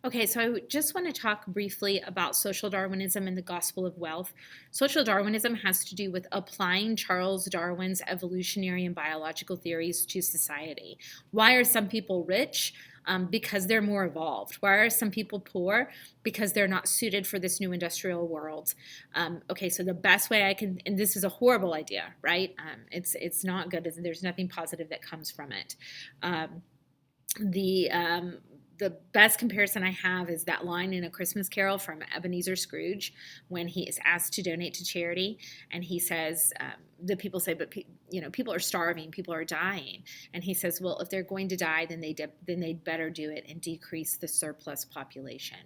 Okay, so I just want to talk briefly about social Darwinism and the gospel of wealth. Social Darwinism has to do with applying Charles Darwin's evolutionary and biological theories to society. Why are some people rich? Because they're more evolved. Why are some people poor? Because they're not suited for this new industrial world. Okay, so the best way I can, and this is a horrible idea, right? It's not good. There's nothing positive that comes from it. Um, the the best comparison I have is that line in A Christmas Carol from Ebenezer Scrooge when he is asked to donate to charity, and he says, the people say, but people are starving, people are dying, and he says, well, if they're going to die, then they'd better do it and decrease the surplus population.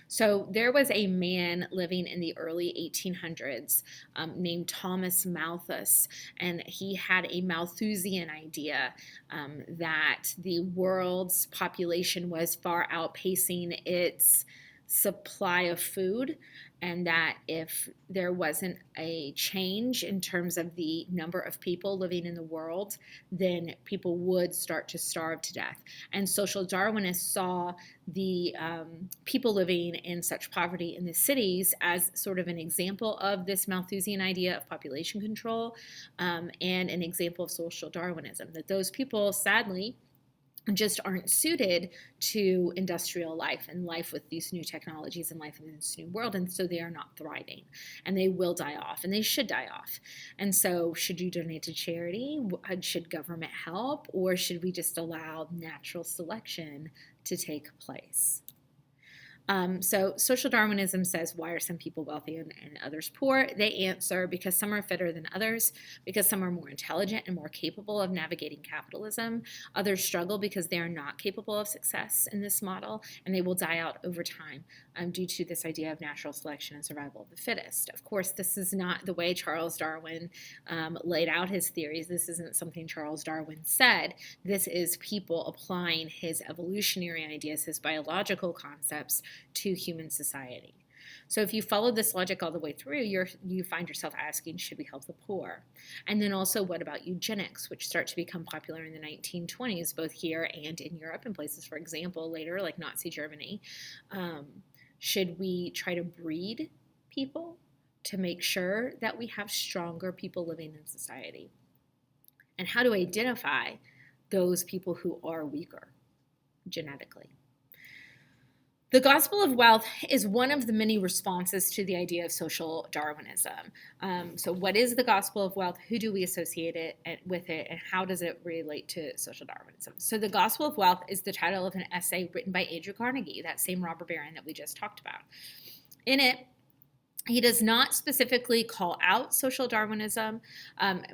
So there was a man living in the early 1800s named Thomas Malthus, and he had a Malthusian idea that the world's population was far outpacing its supply of food, and that if there wasn't a change in terms of the number of people living in the world, then people would start to starve to death. And social Darwinists saw the people living in such poverty in the cities as sort of an example of this Malthusian idea of population control, and an example of social Darwinism, that those people, sadly, just aren't suited to industrial life and life with these new technologies and life in this new world. And so they are not thriving, and they will die off, and they should die off. And so should you donate to charity? Should government help? Or should we just allow natural selection to take place? So social Darwinism says, why are some people wealthy and others poor? They answer, because some are fitter than others, because some are more intelligent and more capable of navigating capitalism. Others struggle because they are not capable of success in this model, and they will die out over time due to this idea of natural selection and survival of the fittest. Of course, this is not the way Charles Darwin laid out his theories. This isn't something Charles Darwin said. This is people applying his evolutionary ideas, his biological concepts, to human society. So if you follow this logic all the way through, you find yourself asking, should we help the poor? And then also, what about eugenics, which start to become popular in the 1920s, both here and in Europe, and places, for example, later, like Nazi Germany? Should we try to breed people to make sure that we have stronger people living in society? And how to identify those people who are weaker genetically? The gospel of wealth is one of the many responses to the idea of social Darwinism. So what is the gospel of wealth? Who do we associate it with it? And how does it relate to social Darwinism? So the gospel of wealth is the title of an essay written by Andrew Carnegie, that same robber baron that we just talked about. In it, he does not specifically call out social Darwinism,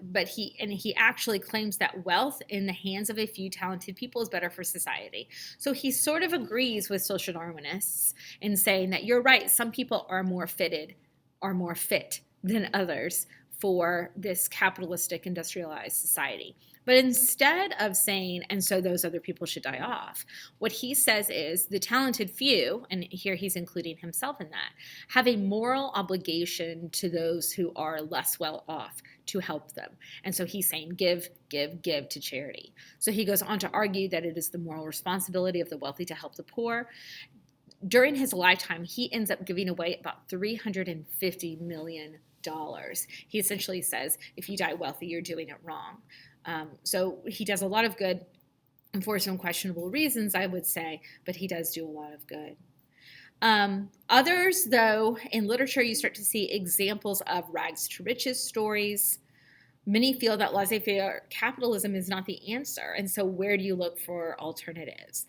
but he actually claims that wealth in the hands of a few talented people is better for society. So he sort of agrees with social Darwinists in saying that you're right, some people are more fit than others for this capitalistic industrialized society. But instead of saying, and so those other people should die off, what he says is the talented few, and here he's including himself in that, have a moral obligation to those who are less well off to help them. And so he's saying, give, give, give to charity. So he goes on to argue that it is the moral responsibility of the wealthy to help the poor. During his lifetime, he ends up giving away about $350 million. He essentially says, if you die wealthy, you're doing it wrong. So he does a lot of good, and for some questionable reasons, I would say, but he does do a lot of good. Others, though, in literature, you start to see examples of rags to riches stories. Many feel that laissez-faire capitalism is not the answer, and so where do you look for alternatives?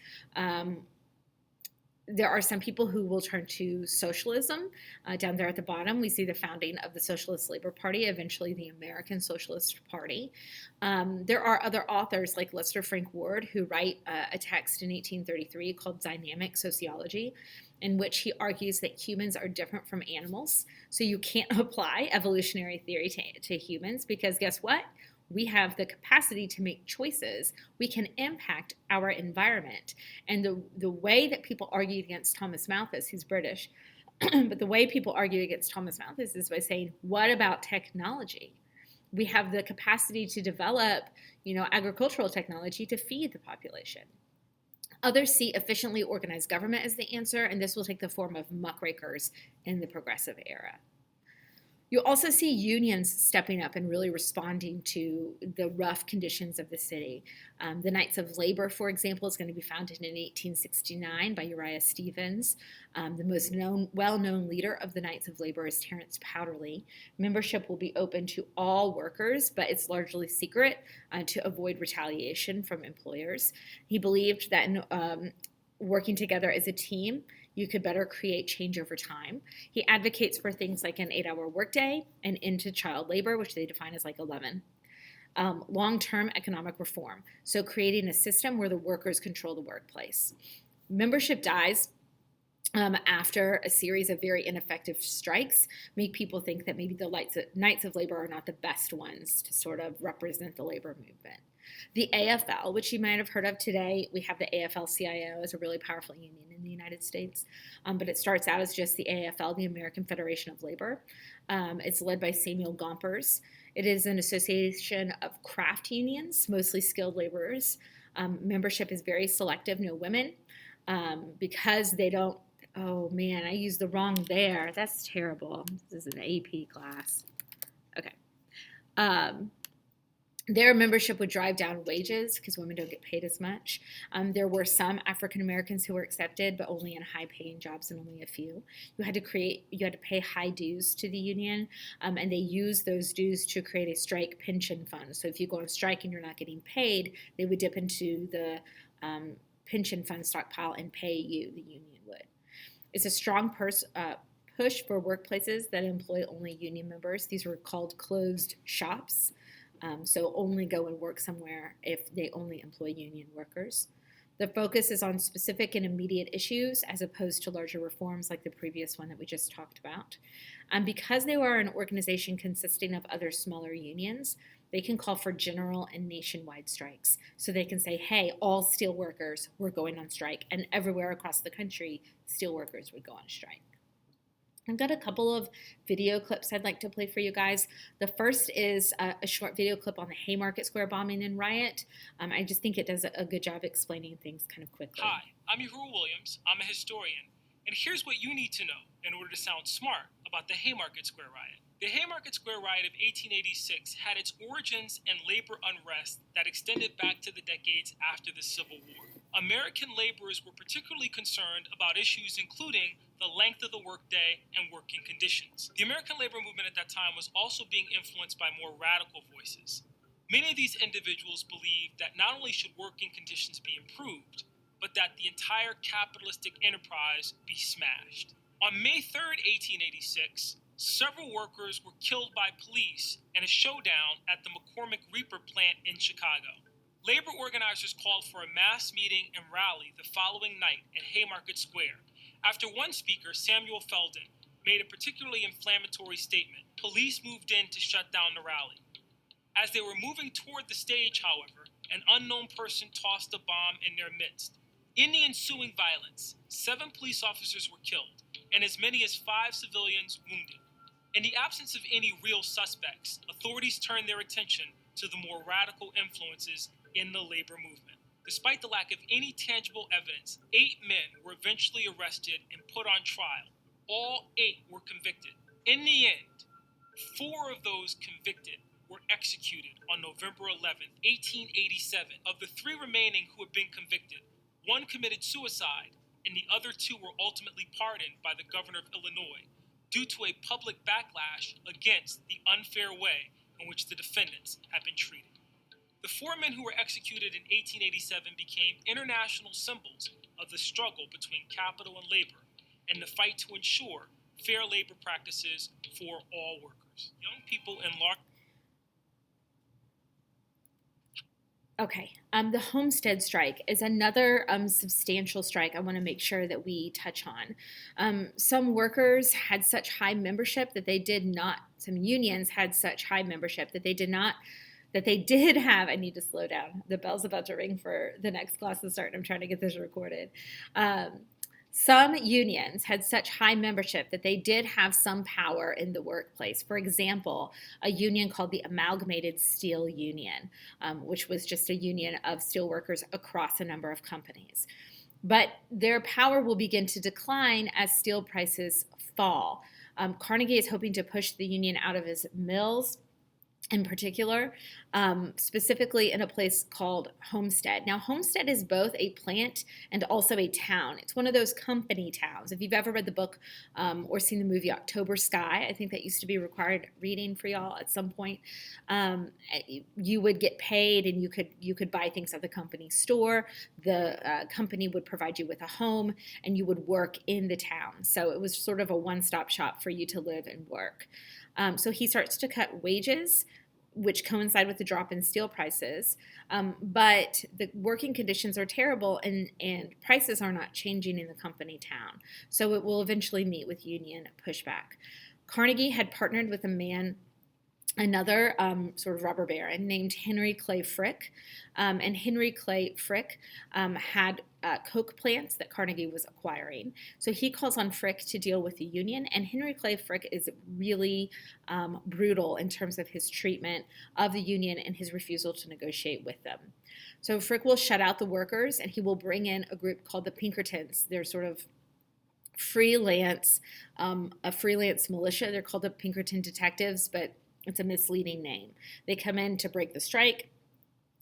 There are some people who will turn to socialism. Down there at the bottom, we see the founding of the Socialist Labor Party, eventually the American Socialist Party. There are other authors like Lester Frank Ward who write a text in 1833 called Dynamic Sociology, in which he argues that humans are different from animals. So you can't apply evolutionary theory to humans, because guess what? We have the capacity to make choices. We can impact our environment. And the way that people argued against Thomas Malthus, he's British, but the way people argue against Thomas Malthus is by saying, what about technology? We have the capacity to develop, agricultural technology to feed the population. Others see efficiently organized government as the answer, and this will take the form of muckrakers in the progressive era. You'll also see unions stepping up and really responding to the rough conditions of the city. The Knights of Labor, for example, is going to be founded in 1869 by Uriah Stevens. The most well-known leader of the Knights of Labor is Terence Powderly. Membership will be open to all workers, but it's largely secret to avoid retaliation from employers. He believed that working together as a team, you could better create change over time. He advocates for things like an 8-hour workday and end to child labor, which they define as like 11. Long-term economic reform, so creating a system where the workers control the workplace. Membership dies after a series of very ineffective strikes make people think that maybe the Knights of Labor are not the best ones to sort of represent the labor movement. The AFL, which you might have heard of today, we have the AFL-CIO as a really powerful union in the United States, but it starts out as just the AFL, the American Federation of Labor. It's led by Samuel Gompers. It is an association of craft unions, mostly skilled laborers. Membership is very selective, no women, because they don't, oh man, I used the wrong there. That's terrible. This is an AP class. Okay. Their membership would drive down wages because women don't get paid as much. There were some African Americans who were accepted, but only in high-paying jobs, and only a few. You had to pay high dues to the union, and they used those dues to create a strike pension fund. So if you go on strike and you're not getting paid, they would dip into the pension fund stockpile and pay you. The union would. It's a strong push for workplaces that employ only union members. These were called closed shops. So only go and work somewhere if they only employ union workers. The focus is on specific and immediate issues as opposed to larger reforms like the previous one that we just talked about. Because they are an organization consisting of other smaller unions, they can call for general and nationwide strikes. So they can say, hey, all steel workers, we're going on strike. And everywhere across the country, steel workers would go on strike. I've got a couple of video clips I'd like to play for you guys. The first is a short video clip on the Haymarket Square bombing and riot. I just think it does a good job explaining things kind of quickly. Hi, I'm Uhuru Williams. I'm a historian. And here's what you need to know in order to sound smart about the Haymarket Square riot. The Haymarket Square riot of 1886 had its origins in labor unrest that extended back to the decades after the Civil War. American laborers were particularly concerned about issues including the length of the workday and working conditions. The American labor movement at that time was also being influenced by more radical voices. Many of these individuals believed that not only should working conditions be improved, but that the entire capitalistic enterprise be smashed. On May 3rd, 1886, several workers were killed by police in a showdown at the McCormick Reaper plant in Chicago. Labor organizers called for a mass meeting and rally the following night at Haymarket Square. After one speaker, Samuel Felden, made a particularly inflammatory statement, police moved in to shut down the rally. As they were moving toward the stage, however, an unknown person tossed a bomb in their midst. In the ensuing violence, 7 police officers were killed, and as many as 5 civilians wounded. In the absence of any real suspects, authorities turned their attention to the more radical influences in the labor movement. Despite the lack of any tangible evidence, 8 men were eventually arrested and put on trial. All 8 were convicted. In the end, 4 of those convicted were executed on November 11, 1887. Of the 3 remaining who had been convicted, 1 committed suicide, and the other 2 were ultimately pardoned by the governor of Illinois due to a public backlash against the unfair way in which the defendants had been treated. The 4 men who were executed in 1887 became international symbols of the struggle between capital and labor and the fight to ensure fair labor practices for all workers. Young people in large... Okay, the Homestead strike is another substantial strike I want to make sure that we touch on. Some workers had such high membership that they did not, some unions had such high membership that they did have, I need to slow down. The bell's about to ring for the next class to start, and I'm trying to get this recorded. Some unions had such high membership that they did have some power in the workplace. For example, a union called the Amalgamated Steel Union, which was just a union of steel workers across a number of companies. but their power will begin to decline as steel prices fall. Carnegie is hoping to push the union out of his mills in particular, specifically in a place called Homestead. Now, Homestead is both a plant and also a town. It's one of those company towns. If you've ever read the book or seen the movie October Sky, I think that used to be required reading for y'all at some point. You would get paid, and you could buy things at the company store. The company would provide you with a home, and you would work in the town. So it was sort of a one-stop shop for you to live and work. So he starts to cut wages, which coincide with the drop in steel prices. But the working conditions are terrible, and prices are not changing in the company town. So it will eventually meet with union pushback. Carnegie had partnered with another sort of robber baron named Henry Clay Frick. And Henry Clay Frick had coke plants that Carnegie was acquiring. So he calls on Frick to deal with the union. And Henry Clay Frick is really brutal in terms of his treatment of the union and his refusal to negotiate with them. So Frick will shut out the workers, and he will bring in a group called the Pinkertons. They're sort of a freelance militia. They're called the Pinkerton Detectives, but it's a misleading name. They come in to break the strike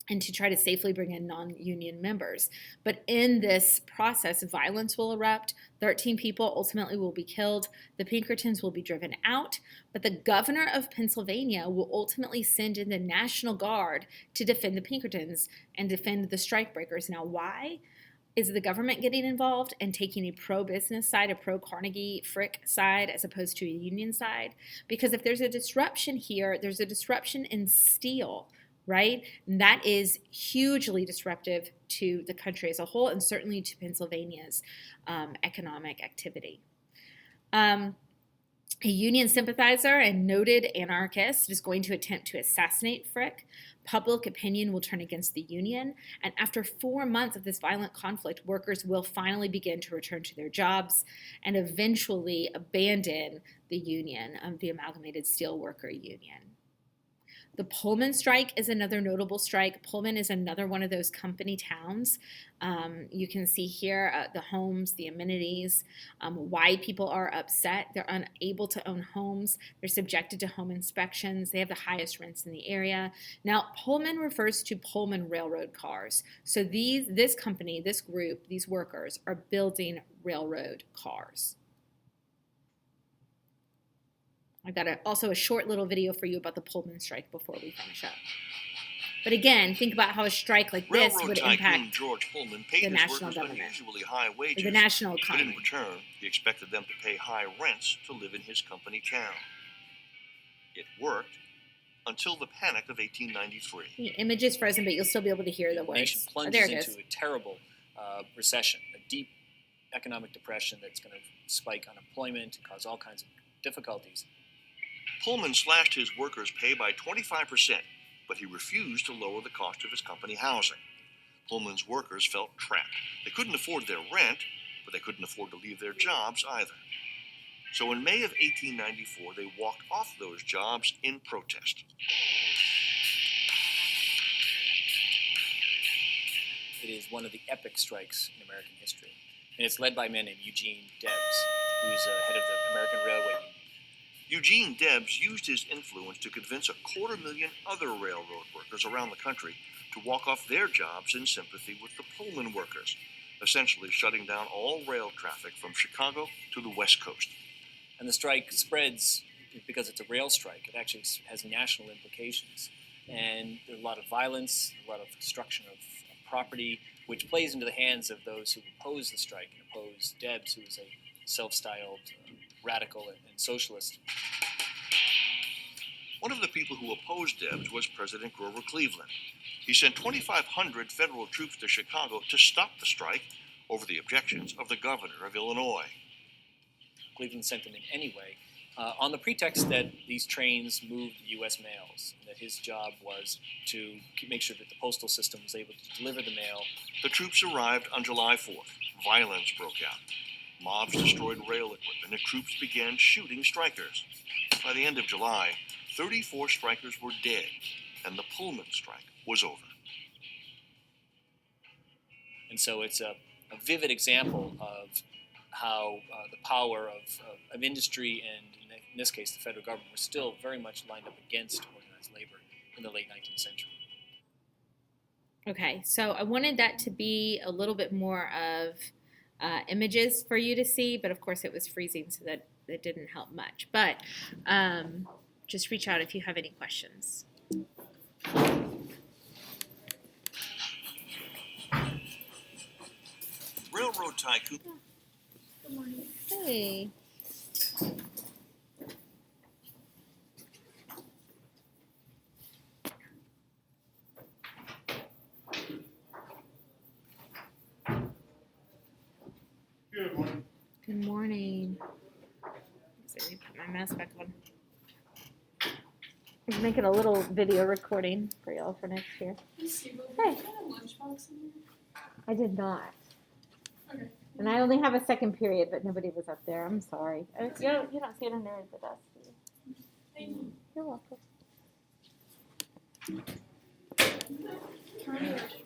and to try to safely bring in non-union members. But in this process, violence will erupt. 13 people ultimately will be killed. The Pinkertons will be driven out. But the governor of Pennsylvania will ultimately send in the National Guard to defend the Pinkertons and defend the strikebreakers. Now, why? Is the government getting involved and taking a pro-business side, a pro-Carnegie Frick side, as opposed to a union side? Because if there's a disruption here, there's a disruption in steel, right? And that is hugely disruptive to the country as a whole, and certainly to Pennsylvania's economic activity. A union sympathizer and noted anarchist is going to attempt to assassinate Frick. Public opinion will turn against the union, and after 4 months of this violent conflict, workers will finally begin to return to their jobs and eventually abandon the union, the Amalgamated Steelworker Union. The Pullman strike is another notable strike. Pullman is another one of those company towns. You can see here the homes, the amenities, why people are upset. They're unable to own homes. They're subjected to home inspections. They have the highest rents in the area. Now, Pullman refers to Pullman railroad cars. So this company, this group, these workers are building railroad cars. I've got also a short little video for you about the Pullman strike before we finish up. But again, think about how a strike like this would impact George Pullman paid the his national workers government, unusually high wages, the national but economy. in return, he expected them to pay high rents to live in his company town. It worked until the Panic of 1893. The image is frozen, but you'll still be able to hear the words. The nation plunges into a terrible recession, a deep economic depression that's going to spike unemployment, cause all kinds of difficulties. Pullman slashed his workers' pay by 25%, but he refused to lower the cost of his company housing. Pullman's workers felt trapped. They couldn't afford their rent, but they couldn't afford to leave their jobs either. So in May of 1894, they walked off those jobs in protest. It is one of the epic strikes in American history, and it's led by a man named Eugene Debs, who's head of the American Railway Union. Eugene Debs used his influence to convince 250,000 other railroad workers around the country to walk off their jobs in sympathy with the Pullman workers, essentially shutting down all rail traffic from Chicago to the West Coast. And the strike spreads because it's a rail strike. It actually has national implications. And there's a lot of violence, a lot of destruction of property, which plays into the hands of those who oppose the strike and oppose Debs, who is a self-styled radical and socialist. One of the people who opposed Debs was President Grover Cleveland. He sent 2,500 federal troops to Chicago to stop the strike over the objections of the governor of Illinois. Cleveland sent them in anyway, on the pretext that these trains moved U.S. mails, and that his job was to make sure that the postal system was able to deliver the mail. The troops arrived on July 4th. Violence broke out. Mobs destroyed rail equipment, and troops began shooting strikers. By the end of July, 34 strikers were dead, and the Pullman strike was over. And so it's a vivid example of how the power of industry and, in this case, the federal government, were still very much lined up against organized labor in the late 19th century. Okay, so I wanted that to be a little bit more of images for you to see, but of course it was freezing, so that didn't help much. But just reach out if you have any questions. Railroad tycoon. Good morning. Hey. Good morning. Good morning. Let me put my mask back on. I'm making a little video recording for y'all for next year. Hey. I did not. Okay. And I only have a second period, but nobody was up there. I'm sorry. You don't see it in there at the desk, do you? Thank you. You're welcome. Turn it.